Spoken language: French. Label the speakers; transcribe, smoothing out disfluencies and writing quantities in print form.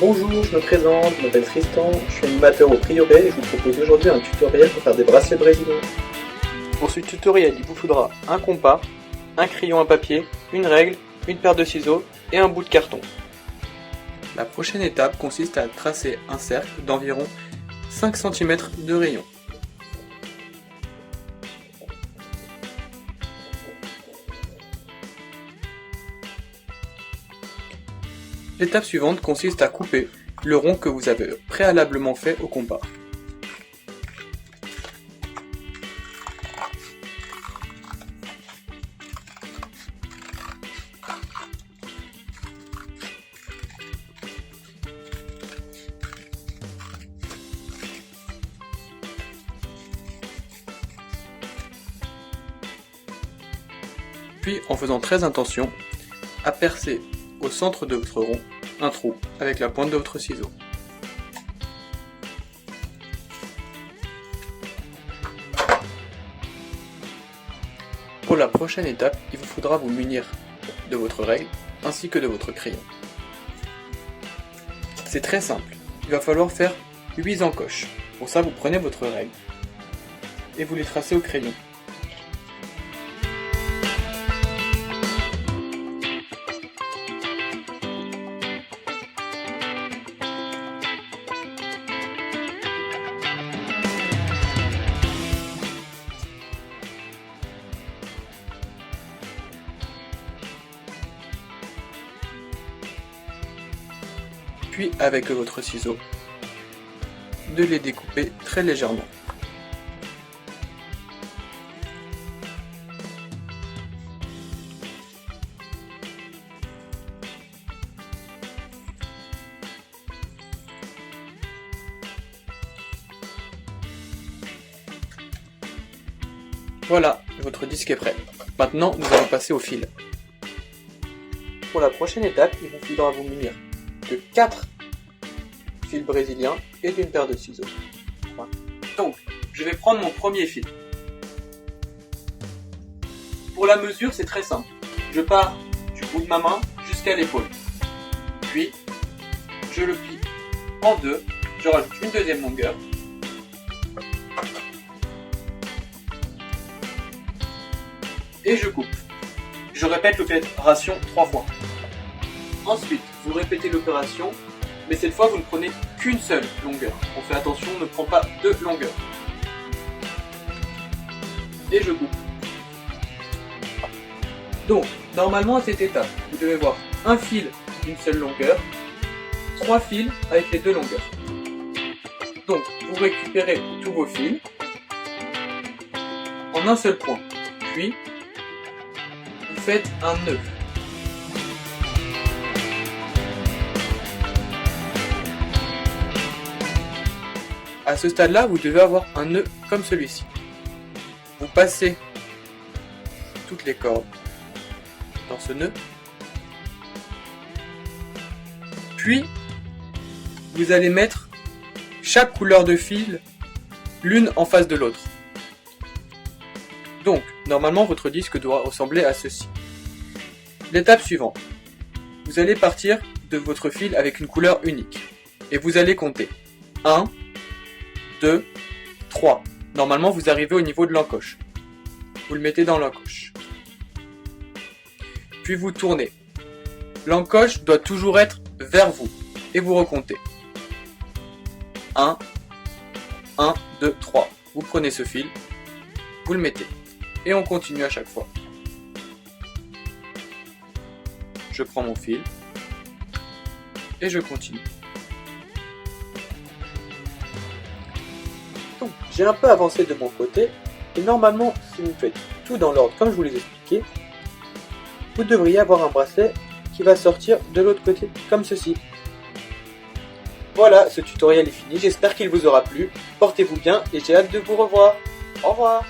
Speaker 1: Bonjour, je me présente, je m'appelle Tristan, je suis animateur au Prieuré et je vous propose aujourd'hui un tutoriel pour faire des bracelets brésiliens. Pour ce tutoriel, il vous faudra un compas, un crayon à papier, une règle, une paire de ciseaux et un bout de carton. La prochaine étape consiste à tracer un cercle d'environ 5 cm de rayon. L'étape suivante consiste à couper le rond que vous avez préalablement fait au compas. Puis, en faisant très attention, à percer au centre de votre rond un trou avec la pointe de votre ciseau. Pour la prochaine étape, il vous faudra vous munir de votre règle ainsi que de votre crayon. C'est très simple, il va falloir faire 8 encoches. Pour ça, vous prenez votre règle et vous les tracez au crayon. Puis avec votre ciseau, de les découper très légèrement. Voilà, votre disque est prêt. Maintenant, nous allons passer au fil. Pour la prochaine étape, il vous faudra vous munir de 4 fils brésiliens et d'une paire de ciseaux. Donc, je vais prendre mon premier fil. Pour la mesure, c'est très simple. Je pars du bout de ma main jusqu'à l'épaule. Puis, je le plie en deux. Je rajoute une deuxième longueur. Et je coupe. Je répète l'opération 3 fois. Ensuite, vous répétez l'opération, mais cette fois vous ne prenez qu'une seule longueur. On fait attention, on ne prend pas deux longueurs. Et je coupe. Donc, normalement à cette étape, vous devez voir un fil d'une seule longueur, 3 fils avec les deux longueurs. Donc, vous récupérez tous vos fils en un seul point. Puis, vous faites un nœud. À ce stade-là, vous devez avoir un nœud comme celui-ci. Vous passez toutes les cordes dans ce nœud. Puis, vous allez mettre chaque couleur de fil l'une en face de l'autre. Donc, normalement, votre disque doit ressembler à ceci. L'étape suivante. Vous allez partir de votre fil avec une couleur unique. Et vous allez compter 1, 2, 3. Normalement, vous arrivez au niveau de l'encoche. Vous le mettez dans l'encoche. Puis vous tournez. L'encoche doit toujours être vers vous. Et vous recomptez. 1, 2, 3. Vous prenez ce fil. Vous le mettez. Et on continue à chaque fois. Je prends mon fil. Et je continue. J'ai un peu avancé de mon côté, et normalement, si vous faites tout dans l'ordre comme je vous l'ai expliqué, vous devriez avoir un bracelet qui va sortir de l'autre côté, comme ceci. Voilà, ce tutoriel est fini, j'espère qu'il vous aura plu, portez-vous bien et j'ai hâte de vous revoir. Au revoir.